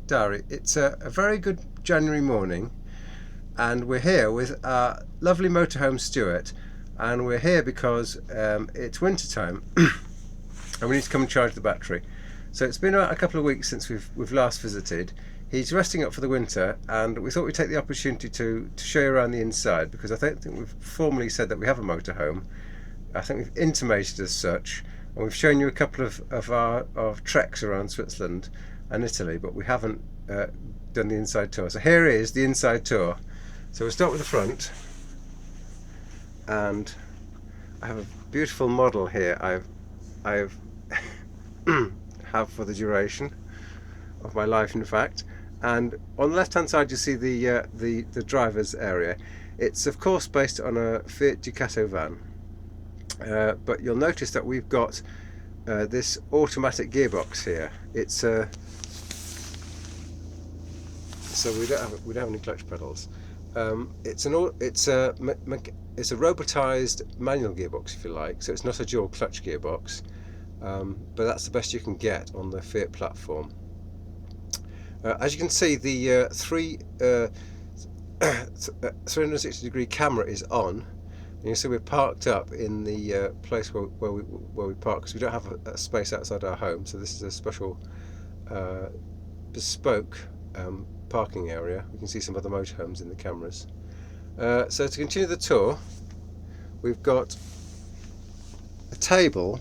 Diary. It's a very good January morning, and we're here with our lovely motorhome Stuart, and we're here because it's winter time and we need to come and charge the battery. So it's been a couple of weeks since we've last visited. He's resting up for the winter, and we thought we'd take the opportunity to show you around the inside, because I don't think we've formally said that we have a motorhome. I think we've intimated as such, and we've shown you a couple of our treks around Switzerland and Italy, but we haven't done the inside tour. So here is the inside tour. So we'll start with the front, and I have a beautiful model here I've have for the duration of my life, in fact. And on the left hand side you see the driver's area. It's of course based on a Fiat Ducato van, but you'll notice that we've got this automatic gearbox here. It's so we don't have any clutch pedals. It's a robotised manual gearbox, if you like. So it's not a dual clutch gearbox, but that's the best you can get on the Fiat platform. As you can see, the 360-degree camera is on. And you see we're parked up in the place where we park, because we don't have a space outside our home. So this is a special bespoke parking area. We can see some other motorhomes in the cameras. So to continue the tour, we've got a table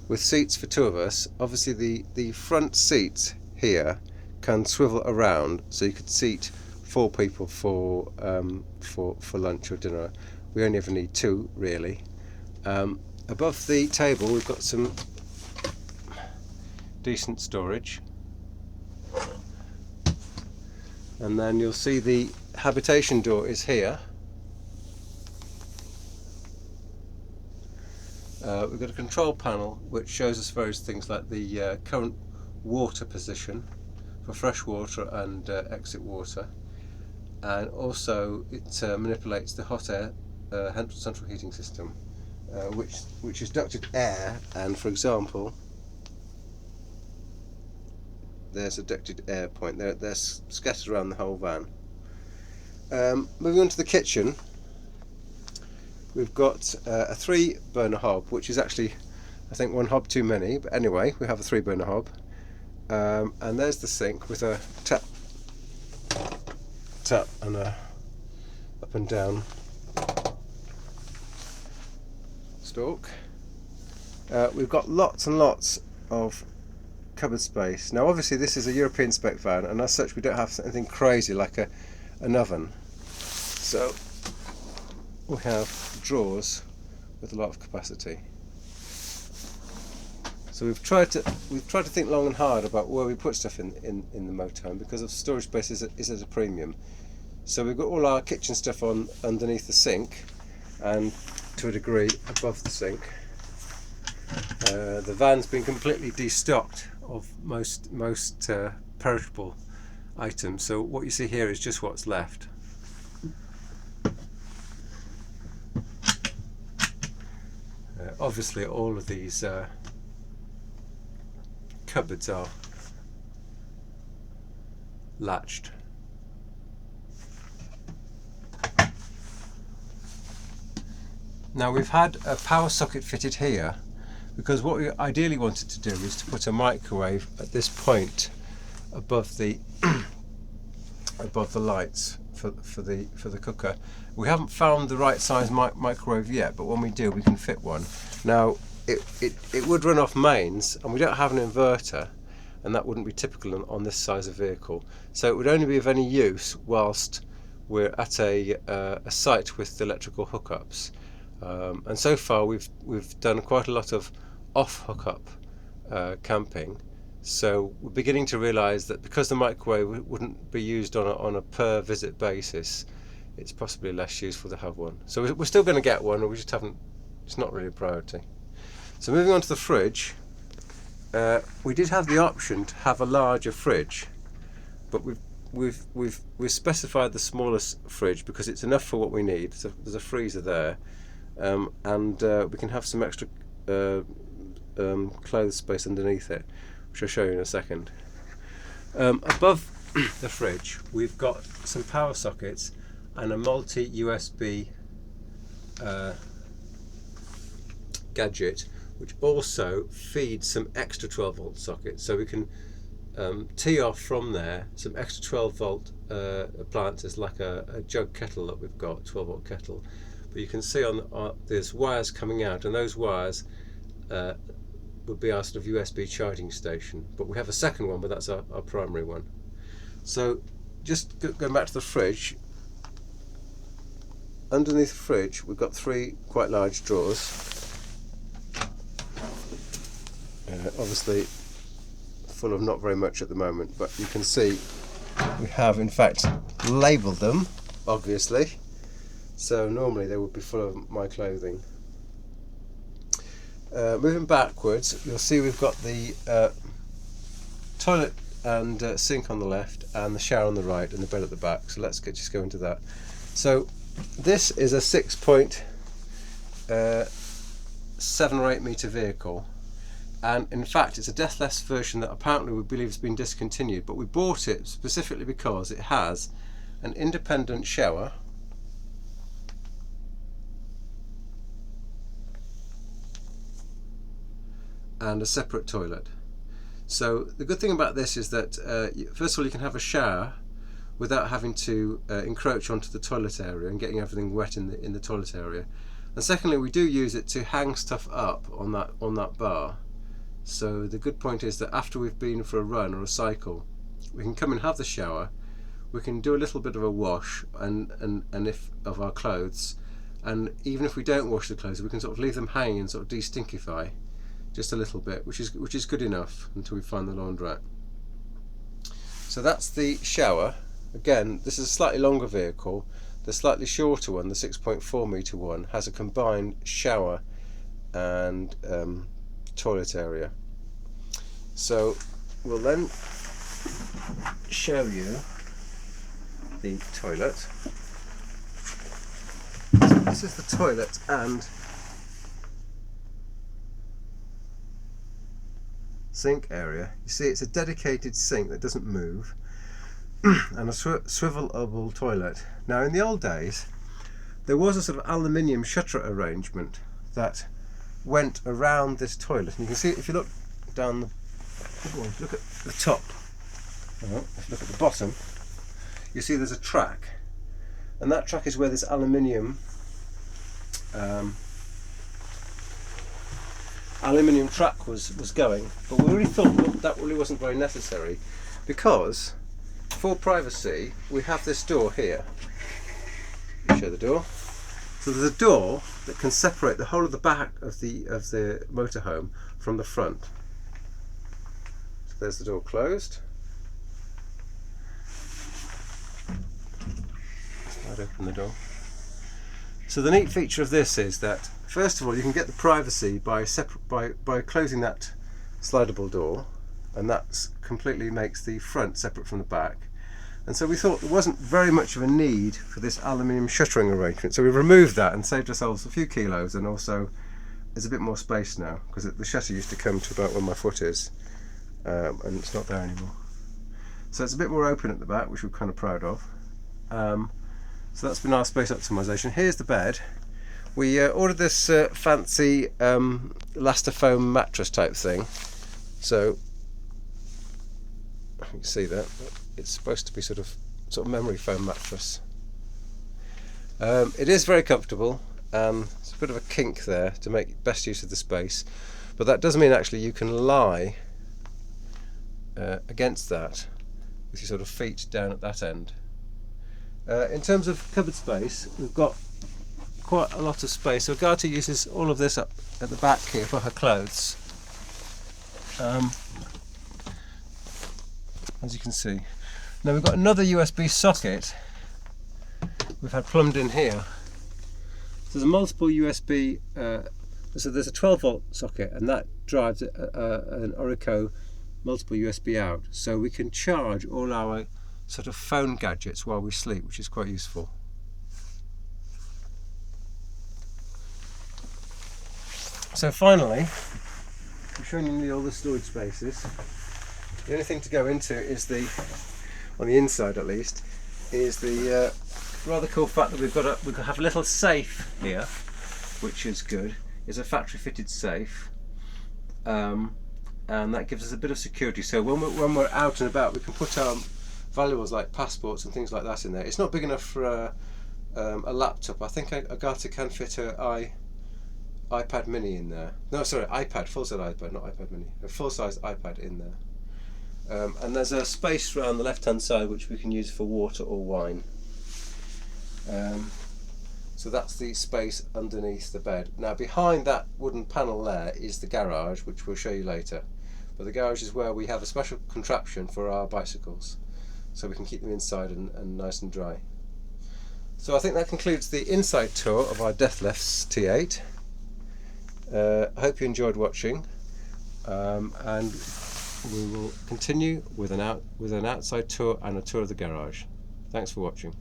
with seats for two of us. Obviously the front seats here can swivel around, so you could seat 4 people for lunch or dinner. We only ever need 2 really. Above the table we've got some decent storage, and then you'll see the habitation door is here. We've got a control panel which shows us various things like the current water position for fresh water and exit water, and also it manipulates the hot air central heating system, which is ducted air, and for example there's a ducted air point. They're scattered around the whole van. Moving on to the kitchen, we've got a 3-burner hob, which is actually, I think, 1 hob too many, but anyway, we have a 3-burner hob. And there's the sink with a tap and a up and down stalk. We've got lots and lots of cupboard space. Now obviously this is a European spec van, and as such we don't have anything crazy like an oven. So we have drawers with a lot of capacity. So we've tried to think long and hard about where we put stuff in the motorhome, because of storage space is at a premium. So we've got all our kitchen stuff on underneath the sink, and to a degree above the sink. The van's been completely destocked of most perishable items, so what you see here is just what's left. Obviously all of these cupboards are latched. Now we've had a power socket fitted here, because what we ideally wanted to do is to put a microwave at this point above the above the lights for the cooker. We haven't found the right size microwave yet, but when we do we can fit one. Now it would run off mains, and we don't have an inverter, and that wouldn't be typical on this size of vehicle. So it would only be of any use whilst we're at a site with electrical hookups. And so far we've done quite a lot of off hookup camping. So we're beginning to realise that because the microwave wouldn't be used on a per visit basis, it's possibly less useful to have one. So we're still going to get one, we just haven't. It's not really a priority. So moving on to the fridge, we did have the option to have a larger fridge, but we've specified the smallest fridge because it's enough for what we need. So there's a freezer there, and we can have some extra clothes space underneath it, which I'll show you in a second. Above the fridge we've got some power sockets and a multi USB gadget which also feeds some extra 12 volt sockets, so we can tee off from there some extra 12 volt appliances like a jug kettle that we've got, 12 volt kettle. But you can see there's wires coming out, and those wires would be our sort of USB charging station. But we have a second one, but that's our primary one. So just going back to the fridge, underneath the fridge we've got 3 quite large drawers, obviously full of not very much at the moment, but you can see we have in fact labelled them, obviously, so normally they would be full of my clothing. Moving backwards, you'll see we've got the toilet and sink on the left and the shower on the right and the bed at the back, so let's just go into that. So this is a 6.7 or 8 metre vehicle, and in fact it's a Dethleffs version that apparently we believe has been discontinued, but we bought it specifically because it has an independent shower, and a separate toilet. So the good thing about this is that first of all you can have a shower without having to encroach onto the toilet area and getting everything wet in the toilet area, and secondly we do use it to hang stuff up on that bar. So the good point is that after we've been for a run or a cycle, we can come and have the shower, we can do a little bit of a wash and if of our clothes, and even if we don't wash the clothes we can sort of leave them hanging and sort of de-stinkify just a little bit, which is good enough until we find the laundrette. So that's the shower. Again, this is a slightly longer vehicle. The slightly shorter one, the 6.4 metre one, has a combined shower and toilet area. So we'll then show you the toilet. So this is the toilet and sink area. You see it's a dedicated sink that doesn't move and a swivelable toilet. Now in the old days there was a sort of aluminium shutter arrangement that went around this toilet, and you can see if you look down look at the top, if you look at the bottom, you see there's a track, and that track is where this aluminium track was going. But we really thought that really wasn't very necessary, because for privacy we have this door here. Let me show the door. So there's a door that can separate the whole of the back of the motorhome from the front. So there's the door closed. Slide open the door. So the neat feature of this is that first of all you can get the privacy by closing that slidable door, and that completely makes the front separate from the back. And so we thought there wasn't very much of a need for this aluminium shuttering arrangement, so we removed that and saved ourselves a few kilos, and also there's a bit more space now, because the shutter used to come to about where my foot is, and it's not there anymore. So it's a bit more open at the back, which we're kind of proud of. So that's been our space optimization. Here's the bed. We ordered this fancy Elastofoam mattress type thing, so you can see that it's supposed to be sort of memory foam mattress. It is very comfortable. It's a bit of a kink there to make best use of the space, but that does mean actually you can lie against that with your sort of feet down at that end. In terms of cupboard space, we've got quite a lot of space. So Gata uses all of this up at the back here for her clothes, as you can see. Now we've got another USB socket we've had plumbed in here. So there's a multiple USB, so there's a 12 volt socket, and that drives an Orico multiple USB out, so we can charge all our sort of phone gadgets while we sleep, which is quite useful. So finally, I'm showing you all the storage spaces. The only thing to go into is on the inside at least, is the rather cool fact that we have a little safe here, which is good. It's a factory fitted safe, and that gives us a bit of security. So when we're out and about, we can put our valuables like passports and things like that in there. It's not big enough for a laptop. I think Agata can fit an iPad mini in there. No, sorry, iPad, full-size iPad, not iPad mini. A full-size iPad in there. And there's a space around the left-hand side which we can use for water or wine. So that's the space underneath the bed. Now behind that wooden panel there is the garage, which we'll show you later. But the garage is where we have a special contraption for our bicycles, so we can keep them inside and nice and dry. So I think that concludes the inside tour of our Dethleffs T8. I hope you enjoyed watching, and we will continue with an outside tour and a tour of the garage. Thanks for watching.